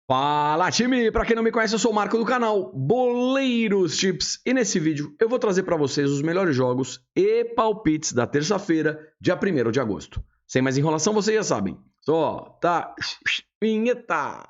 Fala, time! Para quem não me conhece, eu sou o Marco do canal Boleiros Tips e nesse vídeo eu vou trazer para vocês os melhores jogos e palpites da terça-feira, dia 1º de agosto. Sem mais enrolação, vocês já sabem. Só tá vinheta!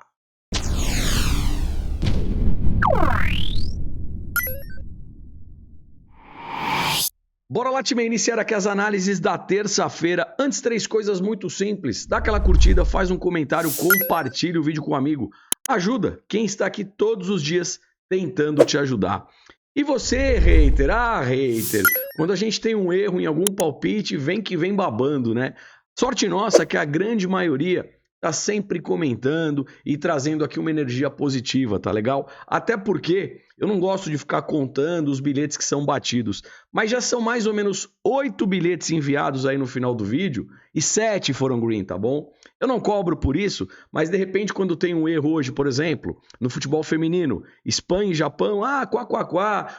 Bora lá, time, iniciar aqui as análises da terça-feira. Antes, 3 coisas muito simples. Dá aquela curtida, faz um comentário, compartilha o vídeo com um amigo. Ajuda quem está aqui todos os dias tentando te ajudar. E você, hater, hater, quando a gente tem um erro em algum palpite, vem que vem babando, né? Sorte nossa que a grande maioria tá sempre comentando e trazendo aqui uma energia positiva, tá legal? Até porque eu não gosto de ficar contando os bilhetes que são batidos, mas já são mais ou menos 8 bilhetes enviados aí no final do vídeo e 7 foram green, tá bom? Eu não cobro por isso, mas de repente quando tem um erro hoje, por exemplo, no futebol feminino, Espanha e Japão,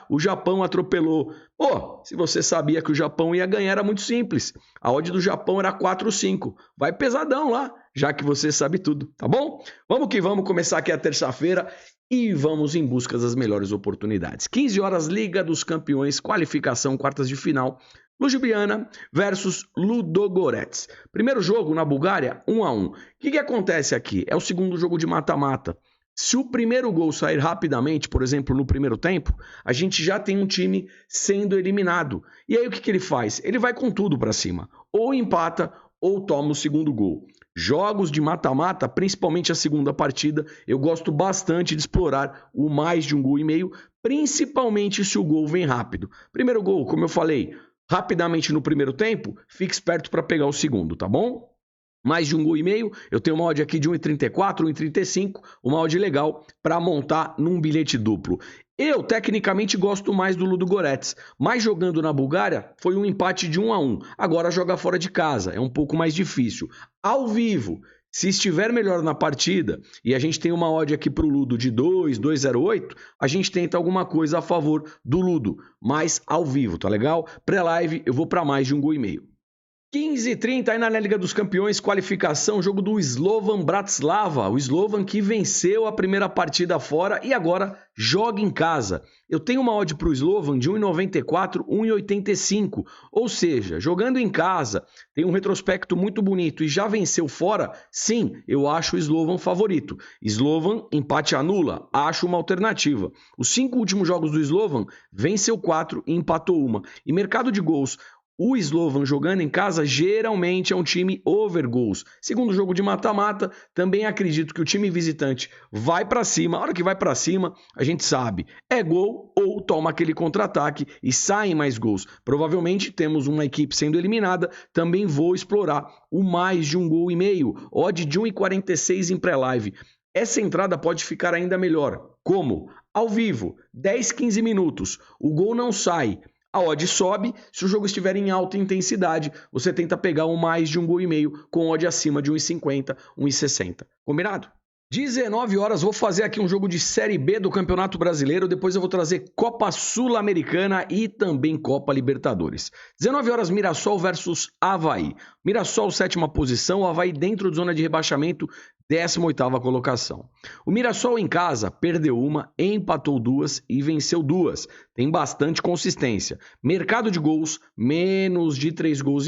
o Japão atropelou. Pô, se você sabia que o Japão ia ganhar, era muito simples. A odd do Japão era 4,5. Vai pesadão lá, já que você sabe tudo, tá bom? Vamos que vamos começar aqui a terça-feira e vamos em busca das melhores oportunidades. 15 horas, Liga dos Campeões, qualificação, quartas de final. Ljubljana versus Ludogorets. Primeiro jogo na Bulgária, 1-1. O que acontece aqui? É o segundo jogo de mata-mata. Se o primeiro gol sair rapidamente, por exemplo, no primeiro tempo, a gente já tem um time sendo eliminado. E aí o que ele faz? Ele vai com tudo para cima. Ou empata ou toma o segundo gol. Jogos de mata-mata, principalmente a segunda partida, eu gosto bastante de explorar o mais de 1,5 gols, principalmente se o gol vem rápido. Primeiro gol, como eu falei, rapidamente no primeiro tempo, fique esperto para pegar o segundo, tá bom? Mais de 1,5 gols, eu tenho uma odd aqui de 1,34, 1,35, uma odd legal para montar num bilhete duplo. Eu, tecnicamente, gosto mais do Ludogorets, mas jogando na Bulgária foi um empate de 1-1. Agora jogar fora de casa é um pouco mais difícil. Ao vivo, se estiver melhor na partida e a gente tem uma odd aqui para o Ludo de 2,08, a gente tenta alguma coisa a favor do Ludo, mas ao vivo, tá legal? Pré-live eu vou para mais de 1,5 gols. 15h30 aí na Liga dos Campeões, qualificação, jogo do Slovan Bratislava. O Slovan que venceu a primeira partida fora e agora joga em casa. Eu tenho uma odd para o Slovan de 1,94, 1,85. Ou seja, jogando em casa, tem um retrospecto muito bonito e já venceu fora, sim, eu acho o Slovan favorito. Slovan, empate anula, acho uma alternativa. Os 5 últimos jogos do Slovan, venceu 4 e empatou 1. E mercado de gols, o Slovan jogando em casa geralmente é um time over goals. Segundo jogo de mata-mata, também acredito que o time visitante vai para cima. A hora que vai para cima, a gente sabe, é gol ou toma aquele contra-ataque e saem mais gols. Provavelmente temos uma equipe sendo eliminada, também vou explorar o mais de 1,5 gols. Odd de 1,46 em pré-live. Essa entrada pode ficar ainda melhor. Como? Ao vivo, 10, 15 minutos, o gol não sai. A odd sobe, se o jogo estiver em alta intensidade, você tenta pegar um mais de 1,5 gols com odd acima de 1,50, 1,60. Combinado? 19 horas, vou fazer aqui um jogo de Série B do Campeonato Brasileiro, depois eu vou trazer Copa Sul-Americana e também Copa Libertadores. 19 horas, Mirassol versus Avaí. Mirassol, 7ª posição, Avaí dentro de zona de rebaixamento, 18ª colocação. O Mirassol em casa perdeu uma, empatou 2 e venceu 2. Tem bastante consistência. Mercado de gols, menos de 3,5 gols,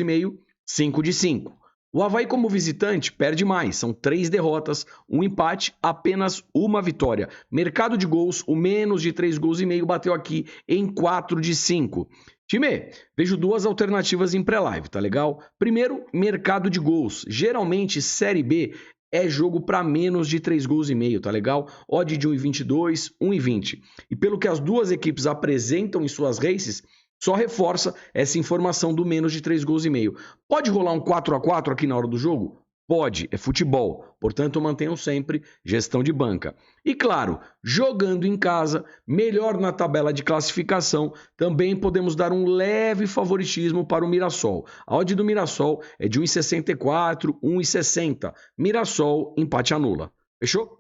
5 de 5. O Avaí como visitante perde mais, são 3 derrotas, um empate, apenas uma vitória. Mercado de gols, o menos de 3,5 gols bateu aqui em 4 de 5. Time, vejo 2 alternativas em pré-live, tá legal? Primeiro, mercado de gols. Geralmente, Série B é jogo para menos de 3,5 gols, tá legal? Odd de 1,22, 1,20. E pelo que as duas equipes apresentam em suas races, só reforça essa informação do menos de 3,5 gols. Pode rolar um 4x4 aqui na hora do jogo? Pode, é futebol. Portanto, mantenham sempre gestão de banca. E claro, jogando em casa, melhor na tabela de classificação, também podemos dar um leve favoritismo para o Mirassol. A odd do Mirassol é de 1,64, 1,60. Mirassol, empate anula. Fechou?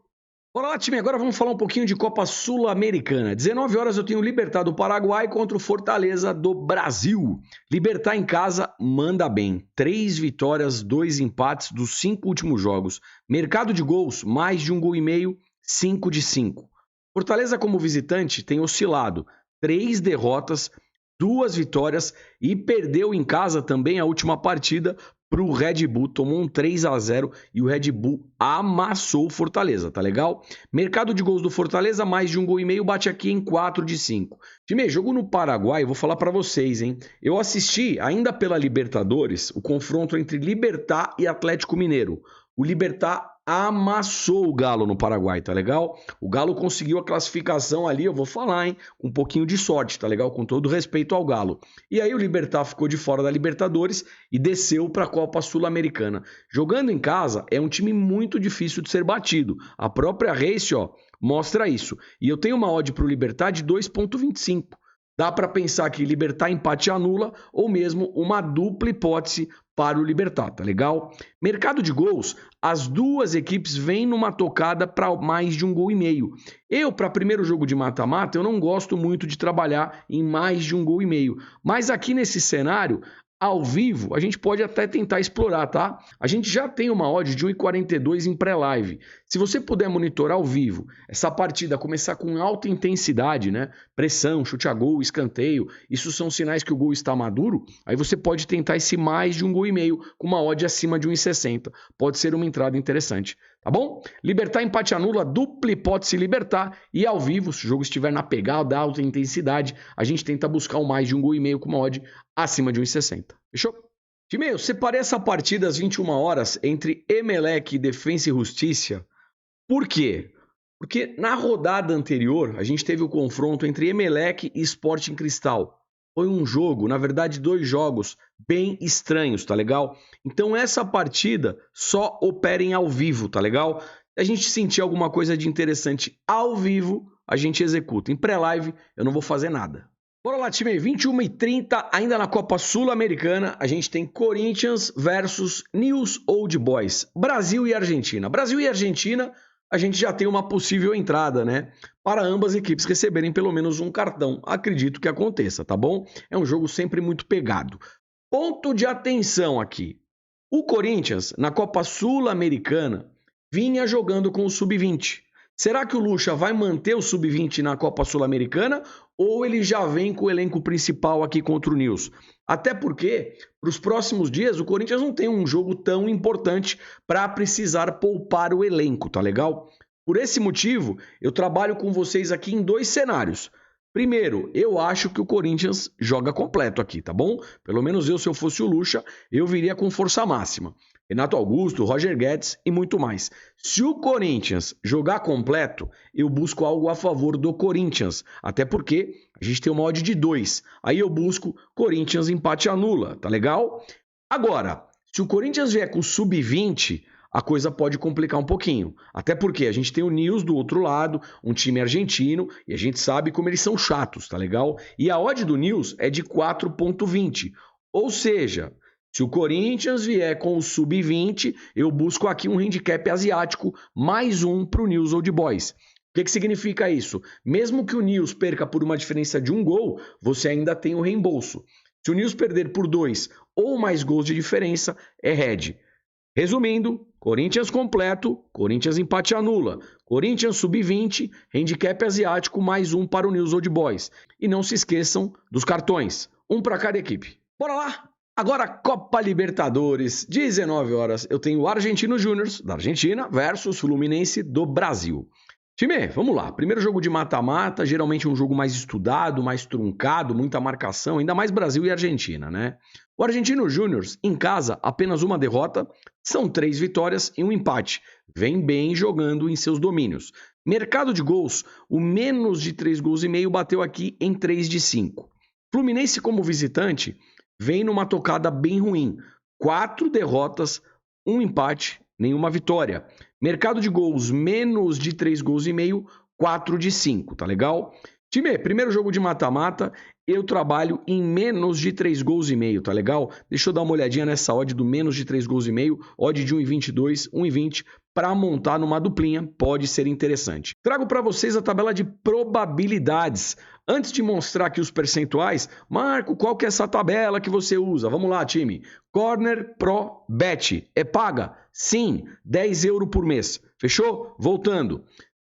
Bora lá, time, agora vamos falar um pouquinho de Copa Sul-Americana. 19 horas eu tenho Libertad do Paraguai contra o Fortaleza do Brasil. Libertad em casa manda bem. 3 vitórias, 2 empates dos 5 últimos jogos. Mercado de gols, mais de 1,5 gols, 5 de 5. Fortaleza como visitante tem oscilado 3 derrotas, 2 vitórias e perdeu em casa também a última partida para o Red Bull, tomou um 3-0 e o Red Bull amassou o Fortaleza, tá legal? Mercado de gols do Fortaleza, mais de 1,5 gol, bate aqui em 4 de 5. Time, jogo no Paraguai, eu vou falar para vocês, hein? Eu assisti, ainda pela Libertadores, o confronto entre Libertad e Atlético Mineiro. O Libertad amassou o Galo no Paraguai, tá legal? O Galo conseguiu a classificação ali, eu vou falar, hein? Com um pouquinho de sorte, tá legal? Com todo respeito ao Galo. E aí o Libertad ficou de fora da Libertadores e desceu para a Copa Sul-Americana. Jogando em casa, é um time muito difícil de ser batido. A própria Race, ó, mostra isso. E eu tenho uma odd para o Libertad de 2,25. Dá para pensar que Libertad empate anula ou mesmo uma dupla hipótese para o Libertad, tá legal? Mercado de gols, as duas equipes vêm numa tocada para mais de 1,5 gol. Eu, para primeiro jogo de mata-mata, eu não gosto muito de trabalhar em mais de 1,5 gol. Mas aqui nesse cenário, ao vivo, a gente pode até tentar explorar, tá? A gente já tem uma odd de 1,42 em pré-live. Se você puder monitorar ao vivo, essa partida começar com alta intensidade, né? Pressão, chute a gol, escanteio, isso são sinais que o gol está maduro, aí você pode tentar esse mais de 1,5 gol com uma odd acima de 1,60. Pode ser uma entrada interessante, tá bom? Libertad empate anula, dupla hipótese Libertad e ao vivo, se o jogo estiver na pegada, alta intensidade, a gente tenta buscar um mais de 1,5 gol com uma odd acima de 1,60. Fechou? Time, eu separei essa partida às 21 horas entre Emelec e Defensa e Justiça. Por quê? Porque na rodada anterior, a gente teve o confronto entre Emelec e Sporting Cristal. Foi um jogo, na verdade, 2 jogos bem estranhos, tá legal? Então essa partida só opera em ao vivo, tá legal? Se a gente sentir alguma coisa de interessante ao vivo, a gente executa. Em pré-live, eu não vou fazer nada. Bora lá, time, 21h30, ainda na Copa Sul-Americana, a gente tem Corinthians versus News Old Boys, Brasil e Argentina. Brasil e Argentina, a gente já tem uma possível entrada, né? Para ambas equipes receberem pelo menos um cartão. Acredito que aconteça, tá bom? É um jogo sempre muito pegado. Ponto de atenção aqui. O Corinthians, na Copa Sul-Americana, vinha jogando com o Sub-20. Será que o Lucha vai manter o Sub-20 na Copa Sul-Americana ou ele já vem com o elenco principal aqui contra o News? Até porque, para os próximos dias, o Corinthians não tem um jogo tão importante para precisar poupar o elenco, tá legal? Por esse motivo, eu trabalho com vocês aqui em 2 cenários. Primeiro, eu acho que o Corinthians joga completo aqui, tá bom? Pelo menos eu, se eu fosse o Lucha, eu viria com força máxima. Renato Augusto, Roger Guedes e muito mais. Se o Corinthians jogar completo, eu busco algo a favor do Corinthians. Até porque a gente tem uma odd de 2. Aí eu busco Corinthians empate anula, tá legal? Agora, se o Corinthians vier com sub-20, a coisa pode complicar um pouquinho. Até porque a gente tem o News do outro lado, um time argentino, e a gente sabe como eles são chatos, tá legal? E a odd do News é de 4,20. Ou seja, se o Corinthians vier com o sub-20, eu busco aqui um handicap asiático, mais um para o News Old Boys. O que significa isso? Mesmo que o News perca por uma diferença de 1 gol, você ainda tem o reembolso. Se o News perder por 2 ou mais gols de diferença, é head. Resumindo, Corinthians completo, Corinthians empate anula, Corinthians sub-20, handicap asiático, mais um para o News Old Boys. E não se esqueçam dos cartões, um para cada equipe. Bora lá! Agora, Copa Libertadores, 19 horas, eu tenho o Argentino Júnior, da Argentina, versus Fluminense do Brasil. Time, vamos lá. Primeiro jogo de mata-mata, geralmente um jogo mais estudado, mais truncado, muita marcação, ainda mais Brasil e Argentina, né? O Argentino Júnior, em casa, apenas uma derrota, são 3 vitórias e um empate. Vem bem jogando em seus domínios. Mercado de gols, o menos de 3,5 gols bateu aqui em 3 de 5. Fluminense como visitante vem numa tocada bem ruim. 4 derrotas, um empate, nenhuma vitória. Mercado de gols, menos de 3,5 gols, 4 de 5, tá legal? Time, primeiro jogo de mata-mata, eu trabalho em menos de 3,5 gols, tá legal? Deixa eu dar uma olhadinha nessa odd do menos de 3,5 gols, odd de 1,22, 1,20, para montar numa duplinha, pode ser interessante. Trago para vocês a tabela de probabilidades. Antes de mostrar aqui os percentuais, Marco, qual que é essa tabela que você usa? Vamos lá, time. Corner Pro Bet. É paga? Sim, 10 € por mês. Fechou? Voltando.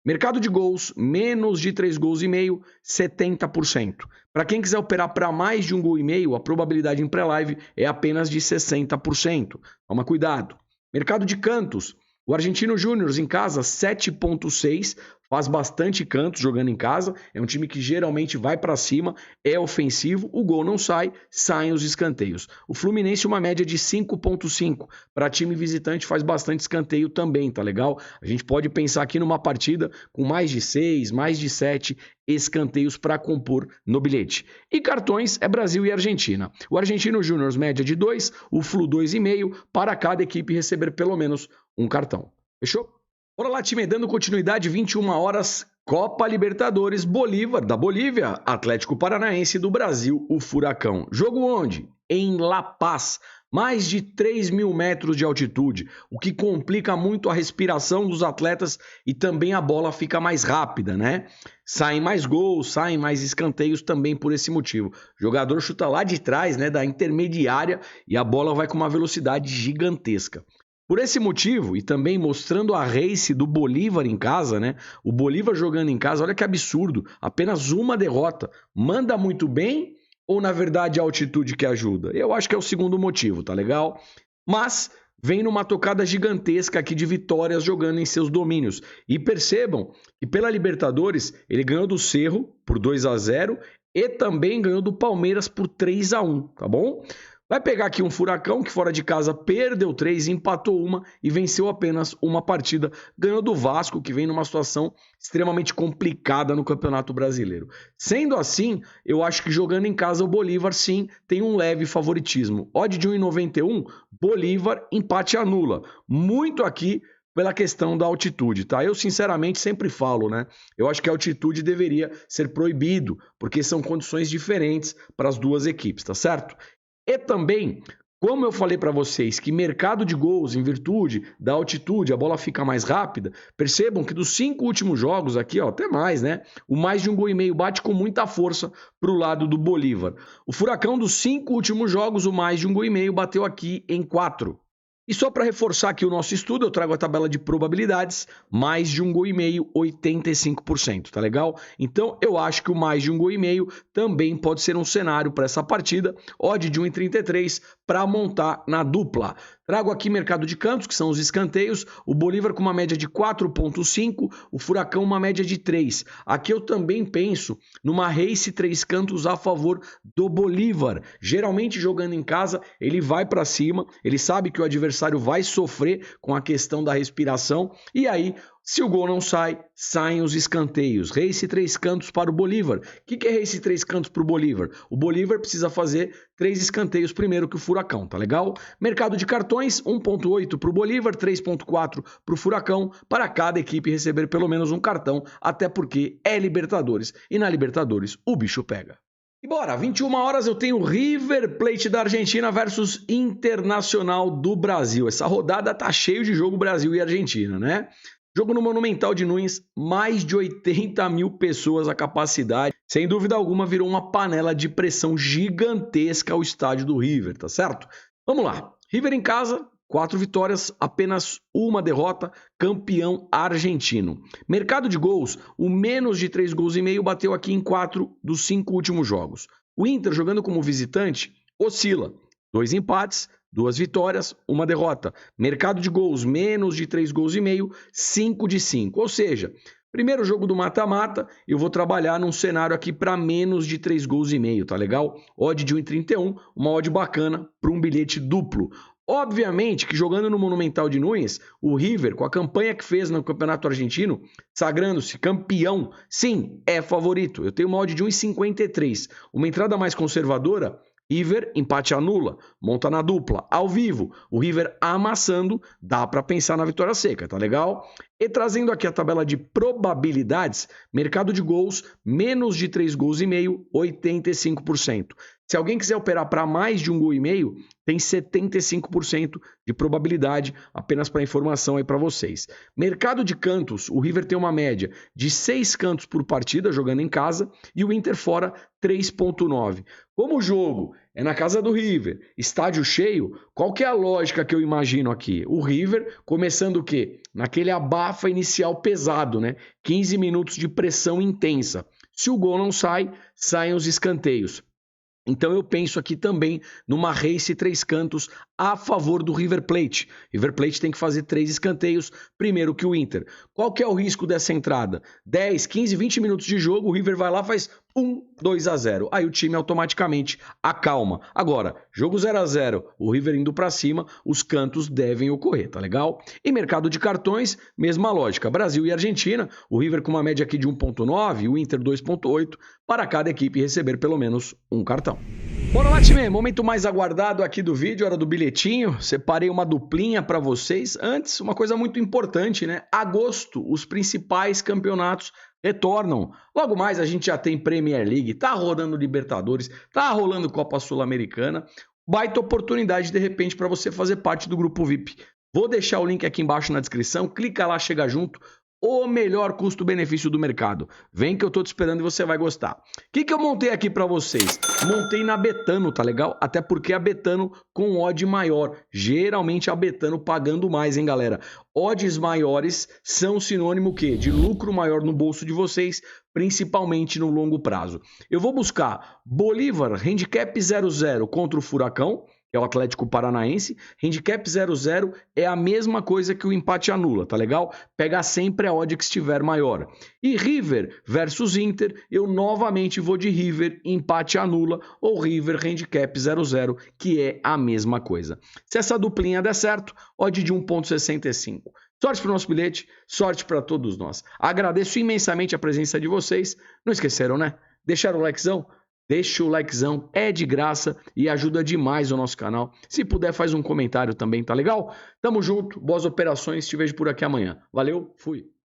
Mercado de gols, menos de 3 gols e meio, 70%. Para quem quiser operar para mais de 1 gol e meio, a probabilidade em pré-live é apenas de 60%. Toma cuidado. Mercado de cantos, o Argentino Júnior em casa, 7,6, faz bastante cantos jogando em casa, é um time que geralmente vai para cima, é ofensivo, o gol não sai, saem os escanteios. O Fluminense uma média de 5,5, para time visitante faz bastante escanteio também, tá legal? A gente pode pensar aqui numa partida com mais de 6, mais de 7 escanteios para compor no bilhete. E cartões é Brasil e Argentina. O Argentino Júnior média de 2, o Flu 2,5, para cada equipe receber pelo menos um cartão. Fechou? Bora lá, time, dando continuidade, 21 horas, Copa Libertadores, Bolívar, da Bolívia, Atlético Paranaense do Brasil, o Furacão. Jogo onde? Em La Paz, mais de 3 mil metros de altitude, o que complica muito a respiração dos atletas e também a bola fica mais rápida, né? Saem mais gols, saem mais escanteios também por esse motivo. O jogador chuta lá de trás, né, da intermediária, e a bola vai com uma velocidade gigantesca. Por esse motivo, e também mostrando a race do Bolívar em casa, né? O Bolívar jogando em casa, olha que absurdo, apenas uma derrota. Manda muito bem ou, na verdade, a altitude que ajuda? Eu acho que é o segundo motivo, tá legal? Mas vem numa tocada gigantesca aqui de vitórias jogando em seus domínios. E percebam que pela Libertadores, ele ganhou do Cerro por 2-0 e também ganhou do Palmeiras por 3-1, tá bom? Vai pegar aqui um Furacão que fora de casa perdeu 3, empatou uma e venceu apenas uma partida. Ganhou do Vasco, que vem numa situação extremamente complicada no Campeonato Brasileiro. Sendo assim, eu acho que jogando em casa o Bolívar sim tem um leve favoritismo. Odd de 1,91, Bolívar, empate anula. Muito aqui pela questão da altitude, tá? Eu sinceramente sempre falo, né? Eu acho que a altitude deveria ser proibido, porque são condições diferentes para as duas equipes, tá certo? E também, como eu falei para vocês, que mercado de gols, em virtude da altitude, a bola fica mais rápida, percebam que dos 5 últimos jogos aqui, ó, até mais, né? O mais de 1 gol e meio bate com muita força para o lado do Bolívar. O Furacão dos 5 últimos jogos, o mais de 1 gol e meio bateu aqui em 4. E só para reforçar aqui o nosso estudo, eu trago a tabela de probabilidades, mais de 1 gol e meio, 85%, tá legal? Então eu acho que o mais de 1 gol e meio também pode ser um cenário para essa partida, odd de 1,33 para montar na dupla. Trago aqui mercado de cantos, que são os escanteios, o Bolívar com uma média de 4,5, o Furacão uma média de 3. Aqui eu também penso numa race 3 cantos a favor do Bolívar. Geralmente jogando em casa, ele vai para cima, ele sabe que o adversário vai sofrer com a questão da respiração, e aí, se o gol não sai, saem os escanteios. Race 3 cantos para o Bolívar. O que é race 3 cantos para o Bolívar? O Bolívar precisa fazer 3 escanteios primeiro que o Furacão, tá legal? Mercado de cartões, 1,8 para o Bolívar, 3,4 para o Furacão, para cada equipe receber pelo menos um cartão, até porque é Libertadores, e na Libertadores o bicho pega. E bora, 21 horas eu tenho River Plate da Argentina versus Internacional do Brasil. Essa rodada tá cheio de jogo Brasil e Argentina, né? Jogo no Monumental de Nunes, mais de 80 mil pessoas a capacidade. Sem dúvida alguma, virou uma panela de pressão gigantesca ao estádio do River, tá certo? Vamos lá. River em casa, 4 vitórias, apenas uma derrota, campeão argentino. Mercado de gols, o menos de 3 gols e meio bateu aqui em 4 dos 5 últimos jogos. O Inter, jogando como visitante, oscila. 2 empates, 2 vitórias, uma derrota. Mercado de gols, menos de 3 gols e meio, 5 de 5. Ou seja, primeiro jogo do mata-mata, eu vou trabalhar num cenário aqui para menos de 3 gols e meio, tá legal? Odd de 1,31, uma odd bacana para um bilhete duplo. Obviamente que jogando no Monumental de Nunes, o River, com a campanha que fez no Campeonato Argentino, sagrando-se campeão, sim, é favorito. Eu tenho uma odd de 1,53. Uma entrada mais conservadora, River, empate anula, monta na dupla, ao vivo, o River amassando, dá para pensar na vitória seca, tá legal? E trazendo aqui a tabela de probabilidades, mercado de gols, menos de 3 gols e meio, 85%. Se alguém quiser operar para mais de 1 gol e meio, tem 75% de probabilidade, apenas para informação aí para vocês. Mercado de cantos, o River tem uma média de 6 cantos por partida jogando em casa e o Inter fora 3,9. Como o jogo é na casa do River, estádio cheio, qual que é a lógica que eu imagino aqui? O River começando o quê? Naquele abafa inicial pesado, né? 15 minutos de pressão intensa. Se o gol não sai, saem os escanteios. Então eu penso aqui também numa race 3 cantos a favor do River Plate. River Plate tem que fazer 3 escanteios primeiro que o Inter. Qual que é o risco dessa entrada? 10, 15, 20 minutos de jogo, o River vai lá, faz 2-0. Aí o time automaticamente acalma. Agora, jogo 0-0, o River indo para cima, os cantos devem ocorrer, tá legal? Em mercado de cartões, mesma lógica. Brasil e Argentina, o River com uma média aqui de 1.9, o Inter 2.8, para cada equipe receber pelo menos um cartão. Bora lá, time, momento mais aguardado aqui do vídeo, hora do bilhetinho. Separei uma duplinha para vocês. Antes, uma coisa muito importante, né? Agosto, os principais campeonatos retornam. Logo mais a gente já tem Premier League, tá rolando Libertadores, tá rolando Copa Sul-Americana. Baita oportunidade de repente para você fazer parte do grupo VIP. Vou deixar o link aqui embaixo na descrição, clica lá, chega junto. O melhor custo-benefício do mercado. Vem que eu tô te esperando e você vai gostar. O que eu montei aqui para vocês? Montei na Betano, tá legal? Até porque a Betano com odd maior. Geralmente a Betano pagando mais, hein, galera? Odds maiores são sinônimo quê? De lucro maior no bolso de vocês, principalmente no longo prazo. Eu vou buscar Bolívar, handicap 0-0 contra o Furacão, que é o Atlético Paranaense. Handicap 0-0 é a mesma coisa que o empate anula, tá legal? Pega sempre a odd que estiver maior. E River versus Inter, eu novamente vou de River, empate anula, ou River handicap 0-0, que é a mesma coisa. Se essa duplinha der certo, odd de 1.65. Sorte para o nosso bilhete, sorte para todos nós. Agradeço imensamente a presença de vocês. Não esqueceram, né? Deixaram o likezão? Deixa o likezão, é de graça e ajuda demais o nosso canal. Se puder, faz um comentário também, tá legal? Tamo junto, boas operações, te vejo por aqui amanhã. Valeu, fui!